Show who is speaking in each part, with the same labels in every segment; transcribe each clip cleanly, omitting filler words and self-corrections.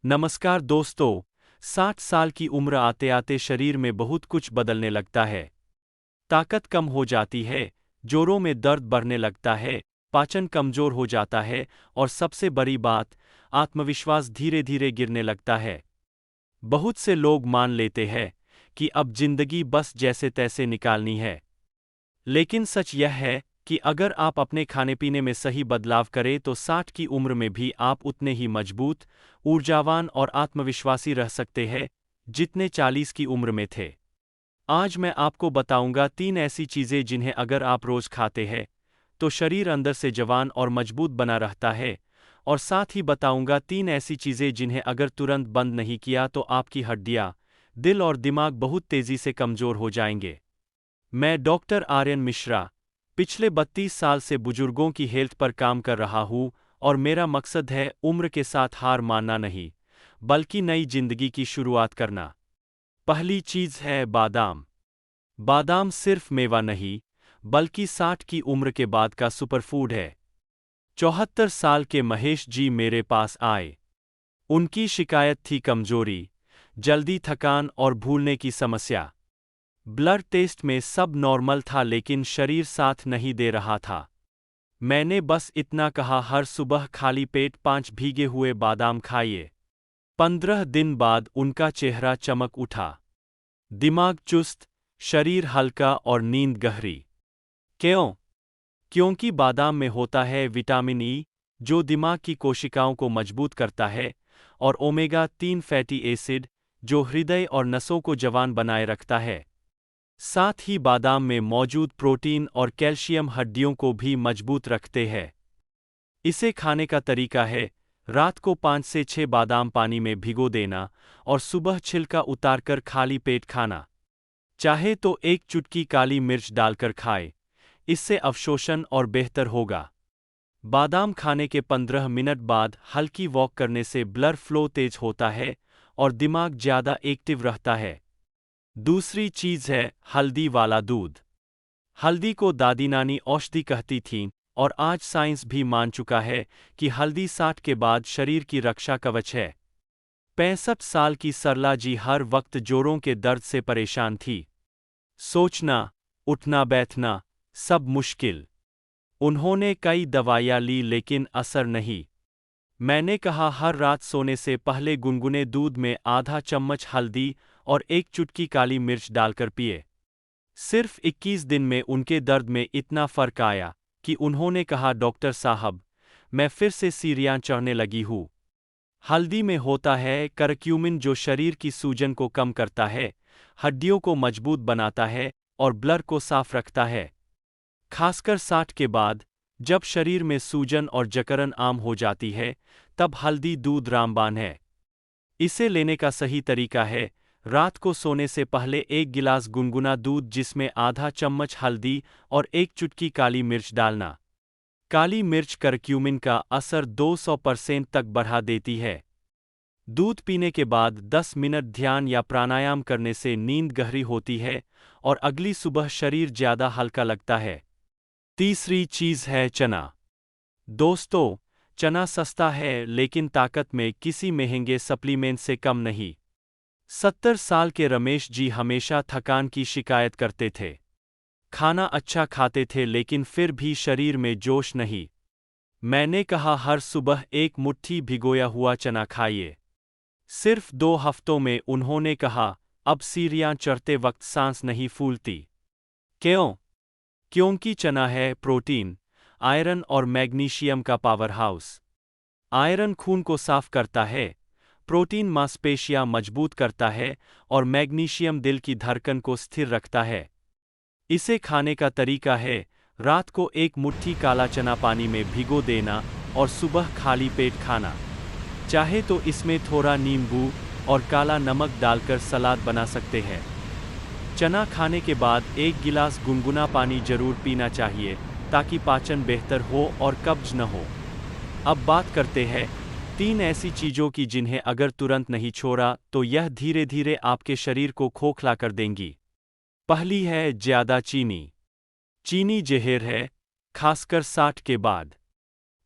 Speaker 1: नमस्कार दोस्तों। 60 साल की उम्र आते आते शरीर में बहुत कुछ बदलने लगता है। ताकत कम हो जाती है, जोड़ों में दर्द बढ़ने लगता है, पाचन कमजोर हो जाता है और सबसे बड़ी बात, आत्मविश्वास धीरे धीरे गिरने लगता है। बहुत से लोग मान लेते हैं कि अब जिंदगी बस जैसे तैसे निकालनी है। लेकिन सच यह है कि अगर आप अपने खाने पीने में सही बदलाव करें तो 60 की उम्र में भी आप उतने ही मजबूत, ऊर्जावान और आत्मविश्वासी रह सकते हैं जितने 40 की उम्र में थे। आज मैं आपको बताऊंगा 3 ऐसी चीजें जिन्हें अगर आप रोज खाते हैं तो शरीर अंदर से जवान और मजबूत बना रहता है, और साथ ही बताऊंगा 3 ऐसी चीजें जिन्हें अगर तुरंत बंद नहीं किया तो आपकी हड्डियां, दिल और दिमाग बहुत तेजी से कमजोर हो जाएंगे। मैं डॉक्टर आर्यन मिश्रा पिछले 32 साल से बुजुर्गों की हेल्थ पर काम कर रहा हूँ और मेरा मकसद है उम्र के साथ हार मानना नहीं, बल्कि नई जिंदगी की शुरुआत करना। पहली चीज है बादाम। बादाम सिर्फ मेवा नहीं, बल्कि 60 की उम्र के बाद का सुपरफूड है। 74 साल के महेश जी मेरे पास आए। उनकी शिकायत थी कमजोरी, जल्दी थकान और भूलने की समस्या। ब्लड टेस्ट में सब नॉर्मल था लेकिन शरीर साथ नहीं दे रहा था। मैंने बस इतना कहा, हर सुबह खाली पेट 5 भीगे हुए बादाम खाइए। 15 दिन बाद उनका चेहरा चमक उठा। दिमाग चुस्त, शरीर हल्का और नींद गहरी। क्यों? क्योंकि बादाम में होता है विटामिन ई, जो दिमाग की कोशिकाओं को मजबूत करता है, और ओमेगा 3 फैटी एसिड, जो हृदय और नसों को जवान बनाए रखता है। साथ ही बादाम में मौजूद प्रोटीन और कैल्शियम हड्डियों को भी मजबूत रखते हैं। इसे खाने का तरीका है, रात को 5 से 6 बादाम पानी में भिगो देना और सुबह छिलका उतारकर खाली पेट खाना। चाहे तो एक चुटकी काली मिर्च डालकर खाए, इससे अवशोषण और बेहतर होगा। बादाम खाने के 15 मिनट बाद हल्की वॉक करने से ब्लड फ्लो तेज होता है और दिमाग ज़्यादा एक्टिव रहता है। दूसरी चीज है हल्दी वाला दूध। हल्दी को दादी नानी औषधि कहती थीं, और आज साइंस भी मान चुका है कि हल्दी 60 के बाद शरीर की रक्षा कवच है। 65 साल की सरला जी हर वक्त जोड़ों के दर्द से परेशान थी। सोचना, उठना बैठना, सब मुश्किल। उन्होंने कई दवाइयाँ ली लेकिन असर नहीं। मैंने कहा, हर रात सोने से पहले गुनगुने दूध में आधा चम्मच हल्दी और एक चुटकी काली मिर्च डालकर पिए। सिर्फ 21 दिन में उनके दर्द में इतना फर्क आया कि उन्होंने कहा, डॉक्टर साहब, मैं फिर से सीढ़ियाँ चढ़ने लगी हूँ। हल्दी में होता है करक्यूमिन, जो शरीर की सूजन को कम करता है, हड्डियों को मजबूत बनाता है और ब्लड को साफ रखता है। खासकर 60 के बाद, जब शरीर में सूजन और जकड़न आम हो जाती है, तब हल्दी दूध रामबाण है। इसे लेने का सही तरीका है, रात को सोने से पहले 1 गिलास गुनगुना दूध जिसमें आधा चम्मच हल्दी और एक चुटकी काली मिर्च डालना। काली मिर्च करक्यूमिन का असर 200% तक बढ़ा देती है। दूध पीने के बाद 10 मिनट ध्यान या प्राणायाम करने से नींद गहरी होती है और अगली सुबह शरीर ज़्यादा हल्का लगता है। तीसरी चीज़ है चना। दोस्तों, चना सस्ता है लेकिन ताकत में किसी महंगे सप्लीमेंट से कम नहीं। 70 साल के रमेश जी हमेशा थकान की शिकायत करते थे। खाना अच्छा खाते थे लेकिन फिर भी शरीर में जोश नहीं। मैंने कहा, हर सुबह एक मुट्ठी भिगोया हुआ चना खाइए। सिर्फ 2 हफ्तों में उन्होंने कहा, अब सीढ़ियाँ चढ़ते वक्त सांस नहीं फूलती। क्यों? क्योंकि चना है प्रोटीन, आयरन और मैग्नीशियम का पावरहाउस। आयरन खून को साफ करता है, प्रोटीन मांसपेशियां मजबूत करता है और मैग्नीशियम दिल की धड़कन को स्थिर रखता है। इसे खाने का तरीका है, रात को एक मुट्ठी काला चना पानी में भिगो देना और सुबह खाली पेट खाना। चाहे तो इसमें थोड़ा नींबू और काला नमक डालकर सलाद बना सकते हैं। चना खाने के बाद 1 गिलास गुनगुना पानी जरूर पीना चाहिए ताकि पाचन बेहतर हो और कब्ज न हो। अब बात करते हैं 3 ऐसी चीज़ों की जिन्हें अगर तुरंत नहीं छोड़ा तो यह धीरे धीरे आपके शरीर को खोखला कर देंगी। पहली है ज़्यादा चीनी। चीनी जहर है, खासकर 60 के बाद।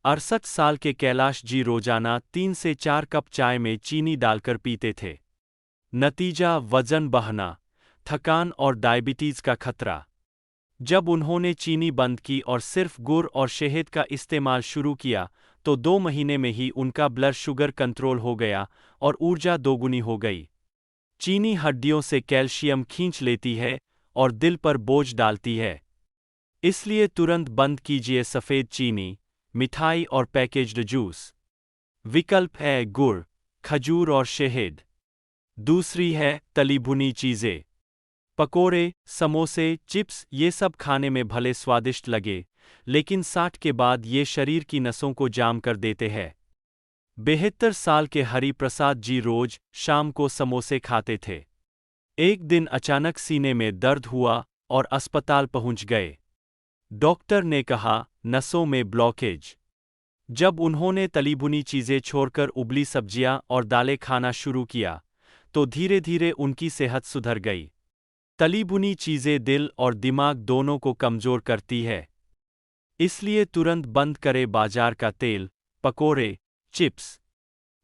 Speaker 1: 68 साल के कैलाश जी रोजाना 3 से 4 कप चाय में चीनी डालकर पीते थे। नतीजा वजन बढ़ना, थकान और डायबिटीज का खतरा। जब उन्होंने चीनी बंद की और सिर्फ गुड़ और शहद का इस्तेमाल शुरू किया, तो 2 महीने में ही उनका ब्लड शुगर कंट्रोल हो गया और ऊर्जा दोगुनी हो गई। चीनी हड्डियों से कैल्शियम खींच लेती है और दिल पर बोझ डालती है। इसलिए तुरंत बंद कीजिए सफ़ेद चीनी, मिठाई और पैकेज्ड जूस। विकल्प है गुड़, खजूर और शहद। दूसरी है तली भुनी चीज़ें। पकोड़े, समोसे, चिप्स ये सब खाने में भले स्वादिष्ट लगे, लेकिन 60 के बाद ये शरीर की नसों को जाम कर देते हैं। 72 साल के हरि प्रसाद जी रोज शाम को समोसे खाते थे। एक दिन अचानक सीने में दर्द हुआ और अस्पताल पहुंच गए। डॉक्टर ने कहा, नसों में ब्लॉकेज। जब उन्होंने तली भुनी चीज़ें छोड़कर उबली सब्जियां और दालें खाना शुरू किया, तो धीरे धीरे उनकी सेहत सुधर गई। तली भुनी चीज़ें दिल और दिमाग दोनों को कमज़ोर करती है। इसलिए तुरंत बंद करें बाजार का तेल, पकोड़े, चिप्स।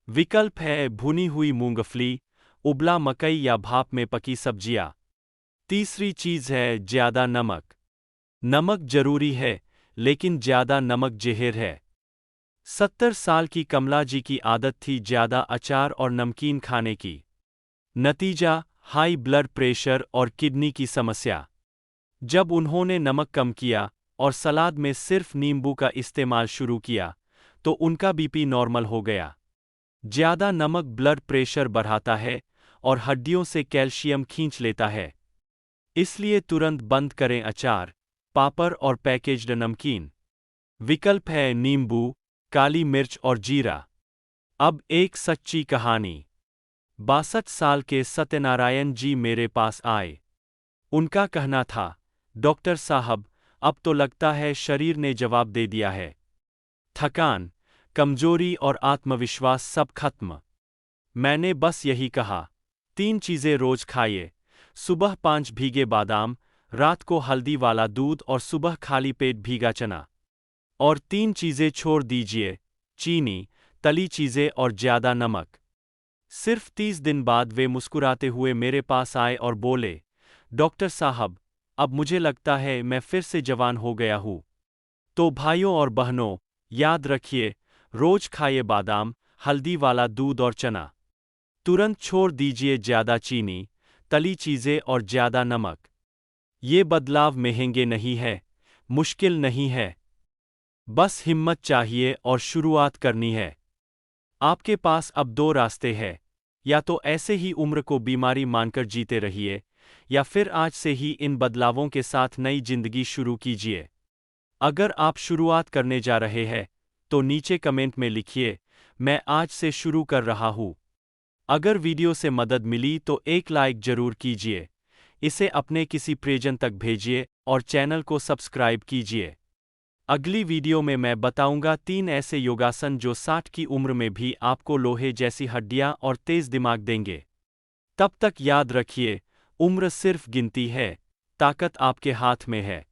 Speaker 1: विकल्प है भुनी हुई मूंगफली, उबला मकई या भाप में पकी सब्जियां। तीसरी चीज़ है ज़्यादा नमक। नमक जरूरी है, लेकिन ज़्यादा नमक जहर है। 70 साल की कमला जी की आदत थी ज़्यादा अचार और नमकीन खाने की। नतीजा हाई ब्लड प्रेशर और किडनी की समस्या। जब उन्होंने नमक कम किया और सलाद में सिर्फ नींबू का इस्तेमाल शुरू किया, तो उनका बीपी नॉर्मल हो गया। ज़्यादा नमक ब्लड प्रेशर बढ़ाता है और हड्डियों से कैल्शियम खींच लेता है। इसलिए तुरंत बंद करें अचार, पापड़ और पैकेज्ड नमकीन। विकल्प है नींबू, काली मिर्च और जीरा। अब एक सच्ची कहानी। 62 साल के सत्यनारायण जी मेरे पास आए। उनका कहना था, डॉक्टर साहब, अब तो लगता है शरीर ने जवाब दे दिया है। थकान, कमजोरी और आत्मविश्वास सब खत्म। मैंने बस यही कहा, 3 चीज़ें रोज खाइए। सुबह 5 भीगे बादाम, रात को हल्दी वाला दूध और सुबह खाली पेट भीगा चना। और 3 चीज़ें छोड़ दीजिए, चीनी, तली चीज़ें और ज़्यादा नमक। सिर्फ 30 दिन बाद वे मुस्कुराते हुए मेरे पास आए और बोले, डॉक्टर साहब, अब मुझे लगता है मैं फिर से जवान हो गया हूँ। तो भाइयों और बहनों, याद रखिए, रोज खाइए बादाम, हल्दी वाला दूध और चना। तुरंत छोड़ दीजिए ज़्यादा चीनी, तली चीज़ें और ज़्यादा नमक। ये बदलाव महंगे नहीं है, मुश्किल नहीं है। बस हिम्मत चाहिए और शुरुआत करनी है। आपके पास अब 2 रास्ते हैं, या तो ऐसे ही उम्र को बीमारी मानकर जीते रहिए, या फिर आज से ही इन बदलावों के साथ नई जिंदगी शुरू कीजिए। अगर आप शुरुआत करने जा रहे हैं, तो नीचे कमेंट में लिखिए, मैं आज से शुरू कर रहा हूँ। अगर वीडियो से मदद मिली तो एक लाइक जरूर कीजिए, इसे अपने किसी प्रियजन तक भेजिए और चैनल को सब्सक्राइब कीजिए। अगली वीडियो में मैं बताऊंगा 3 ऐसे योगासन जो 60 की उम्र में भी आपको लोहे जैसी हड्डियां और तेज दिमाग देंगे। तब तक याद रखिए, उम्र सिर्फ गिनती है, ताकत आपके हाथ में है।